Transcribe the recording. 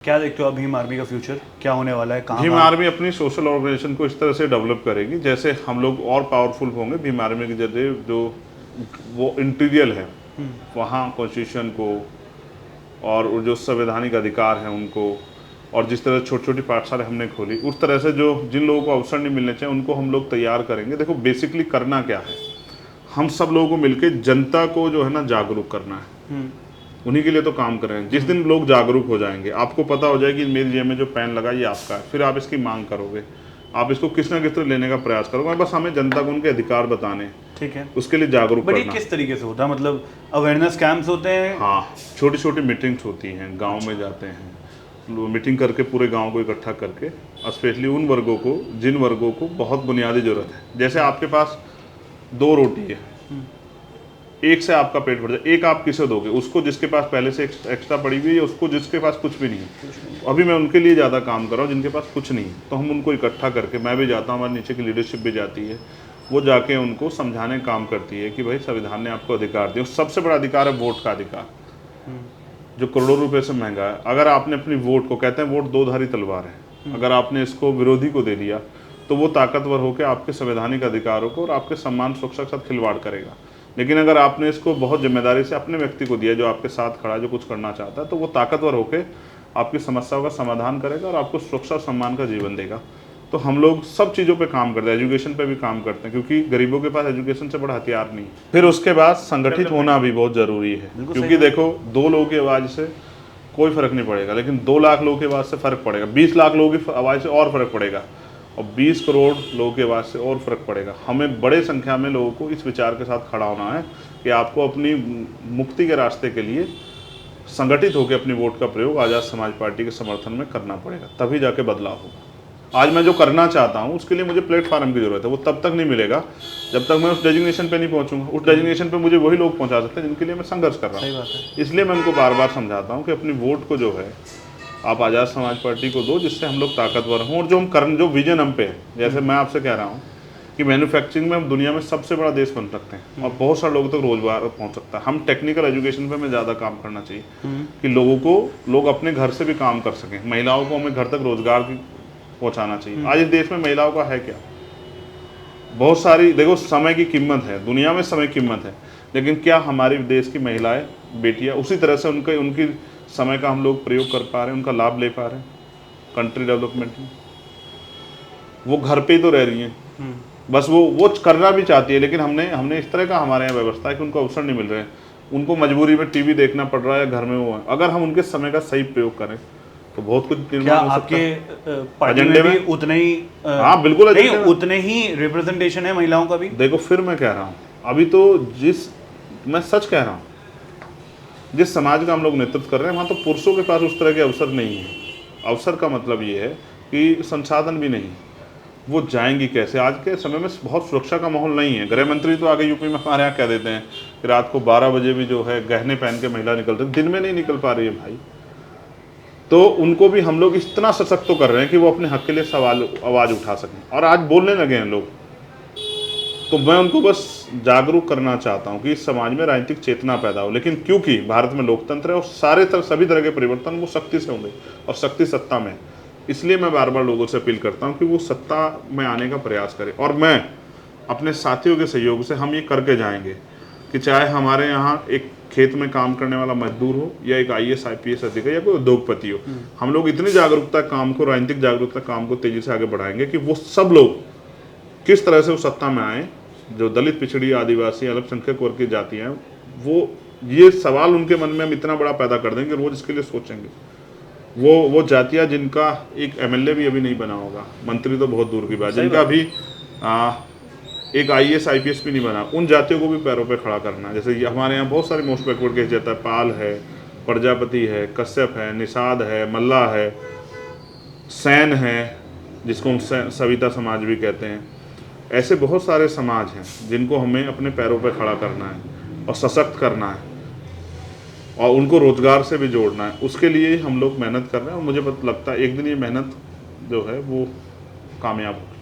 क्या देखते हो आप भीम आर्मी का फ्यूचर क्या होने वाला है? कहाँ भीम आर्मी अपनी सोशल ऑर्गेनाइजेशन को इस तरह से डेवलप करेगी जैसे हम लोग और पावरफुल होंगे। भीम आर्मी के जरिए जो वो इंटीरियल है वहाँ कॉन्स्टिट्यूशन को और जो संवैधानिक अधिकार हैं उनको, और जिस तरह छोटी छोटी पाठशाला हमने खोली उस तरह से जो जिन लोगों को अवसर नहीं मिलने चाहिए उनको हम लोग तैयार करेंगे। देखो बेसिकली करना क्या है, हम सब लोगों को मिलकर जनता को जो है ना जागरूक करना है। उन्हीं के लिए तो काम कर रहे हैं। जिस दिन लोग जागरूक हो जाएंगे, आपको पता हो जाएगी मेरी जेब में जो पेन लगा ये आपका है, फिर आप इसकी मांग करोगे, आप इसको किस ना किस तरह लेने का प्रयास करोगे। बस हमें जनता को उनके अधिकार बताने, ठीक है, उसके लिए जागरूक बट ये करना। किस तरीके से होता है? मतलब अवेयरनेस कैंप्स होते हैं? हाँ, छोटी छोटी मीटिंग्स होती हैं, गांव में जाते हैं मीटिंग करके पूरे गांव को इकट्ठा करके, स्पेशली उन वर्गों को जिन वर्गों को बहुत बुनियादी जरूरत है। जैसे आपके पास 2 रोटी है, एक से आपका पेट भर जाए, एक आप किसे दोगे? उसको जिसके पास पहले से एक्स्ट्रा पड़ी हुई है, उसको जिसके पास कुछ भी नहीं है। अभी मैं उनके लिए ज़्यादा काम कर रहा हूँ जिनके पास कुछ नहीं है, तो हम उनको इकट्ठा करके, मैं भी जाता हूँ, हमारे नीचे की लीडरशिप भी जाती है, वो जाके उनको समझाने का काम करती है कि भाई संविधान ने आपको अधिकार दिया। सबसे बड़ा अधिकार है वोट का अधिकार, जो करोड़ों रुपए से महंगा है। अगर आपने अपनी वोट को, कहते हैं वोट 2 धारी तलवार है, अगर आपने इसको विरोधी को दे दिया तो वो ताकतवर होकर आपके संवैधानिक अधिकारों को और आपके सम्मान सुरक्षा के साथ खिलवाड़ करेगा। लेकिन अगर आपने इसको बहुत जिम्मेदारी से अपने व्यक्ति को दिया जो आपके साथ खड़ा, जो कुछ करना चाहता है, तो वो ताकतवर होकर आपकी समस्याओं का समाधान करेगा और आपको सुरक्षा और सम्मान का जीवन देगा। तो हम लोग सब चीज़ों पे काम करते हैं, एजुकेशन पे भी काम करते हैं, क्योंकि गरीबों के पास एजुकेशन से बड़ा हथियार नहीं। फिर उसके बाद संगठित होना भी बहुत ज़रूरी है, क्योंकि देखो 2 लोगों की आवाज़ से कोई फर्क नहीं पड़ेगा, लेकिन 2 लाख लोगों की आवाज़ से फ़र्क पड़ेगा, 20 लाख लोगों की आवाज़ से और फर्क पड़ेगा, और 20 करोड़ लोगों की आवाज़ से और फर्क पड़ेगा। हमें बड़े संख्या में लोगों को इस विचार के साथ खड़ा होना है कि आपको अपनी मुक्ति के रास्ते के लिए संगठित होकर अपनी वोट का प्रयोग आज़ाद समाज पार्टी के समर्थन में करना पड़ेगा, तभी जाके बदलाव होगा। आज मैं जो करना चाहता हूँ उसके लिए मुझे प्लेटफार्म की जरूरत है, वो तब तक नहीं मिलेगा जब तक मैं उस डेजिग्नेशन पे नहीं पहुँचूंगा। उस डेजिग्नेशन पे मुझे वही लोग पहुँचा सकते हैं जिनके लिए मैं संघर्ष कर रहा हूँ। इसलिए मैं उनको बार बार समझाता हूँ कि अपनी वोट को जो है आप आज़ाद समाज पार्टी को दो, जिससे हम लोग ताकतवर हों। और जो हम करन जो विजन हम पे है, जैसे मैं आपसे कह रहा हूँ कि मैन्युफैक्चरिंग में हम दुनिया में सबसे बड़ा देश बन सकते हैं और बहुत सारे लोगों तक रोजगार पहुंच सकता है। हम टेक्निकल एजुकेशन पे हमें ज़्यादा काम करना चाहिए कि लोग अपने घर से भी काम कर सकें। महिलाओं को हमें घर तक रोजगार पहुंचाना चाहिए। आज इस देश में महिलाओं का है क्या? बहुत सारी, देखो समय की कीमत है, दुनिया में समय की कीमत है, लेकिन क्या हमारे देश की महिलाएं, बेटियां उसी तरह से उनकी समय का हम लोग प्रयोग कर पा रहे हैं, उनका लाभ ले पा रहे हैं कंट्री डेवलपमेंट में? वो घर पे ही तो रह रही हैं, बस वो करना भी चाहती है, लेकिन हमने इस तरह का हमारे यहाँ व्यवस्था है कि उनको अवसर नहीं मिल रहे हैं, उनको मजबूरी में टीवी देखना पड़ रहा है, घर में वो है। अगर हम उनके समय का सही प्रयोग करें तो बहुत कुछ निर्माण हो सकता है। आपके पार्टी में भी उतने ही हाँ बिल्कुल नहीं, उतने ही रिप्रेजेंटेशन है महिलाओं का भी? देखो फिर मैं कह रहा हूँ, अभी तो मैं सच कह रहा हूँ, जिस समाज का हम लोग नेतृत्व कर रहे हैं वहाँ तो पुरुषों के पास उस तरह के अवसर नहीं है। अवसर का मतलब ये है कि संसाधन भी नहीं, वो जाएंगी कैसे? आज के समय में बहुत सुरक्षा का माहौल नहीं है। गृह मंत्री तो आगे यूपी में हमारे यहाँ कह देते हैं कि रात को 12 बजे भी जो है गहने पहन के महिला निकलते, दिन में नहीं निकल पा रही है भाई। तो उनको भी हम लोग इतना सशक्त तो कर रहे हैं कि वो अपने हक के लिए आवाज़ उठा सकें और आज बोलने लगे हैं लोग। तो मैं उनको बस जागरूक करना चाहता हूँ कि इस समाज में राजनीतिक चेतना पैदा हो। लेकिन क्योंकि भारत में लोकतंत्र है और सभी तरह के परिवर्तन वो शक्ति से होंगे और शक्ति सत्ता में, इसलिए मैं बार बार लोगों से अपील करता हूँ कि वो सत्ता में आने का प्रयास करें। और मैं अपने साथियों के सहयोग से हम ये करके जाएंगे कि चाहे हमारे यहाँ एक खेत में काम करने वाला मजदूर हो या एक IAS IPS अधिकारी या कोई उद्योगपति हो, हम लोग इतनी जागरूकता काम को, राजनीतिक जागरूकता काम को तेजी से आगे बढ़ाएंगे कि वो सब लोग किस तरह से उस सत्ता में आए। जो दलित, पिछड़ी, आदिवासी, अल्पसंख्यक वर्ग की जातियाँ हैं, वो ये सवाल उनके मन में हम इतना बड़ा पैदा कर देंगे, रोज इसके लिए सोचेंगे। वो जातियाँ जिनका एक MLA भी अभी नहीं बना होगा, मंत्री तो बहुत दूर की बात, जिनका भी एक IAS IPS भी नहीं बना, उन जातियों को भी पैरों पे खड़ा करना है। जैसे हमारे यहाँ बहुत सारे मोस्ट बैकवर्ड केस जाता है, पाल है, प्रजापति है, कश्यप है, निषाद है, मल्ला है, सैन है, जिसको हम सविता समाज भी कहते हैं। ऐसे बहुत सारे समाज हैं जिनको हमें अपने पैरों पे खड़ा करना है और सशक्त करना है और उनको रोजगार से भी जोड़ना है। उसके लिए हम लोग मेहनत कर रहे हैं और मुझे लगता है एक दिन ये मेहनत जो है वो कामयाब होगी।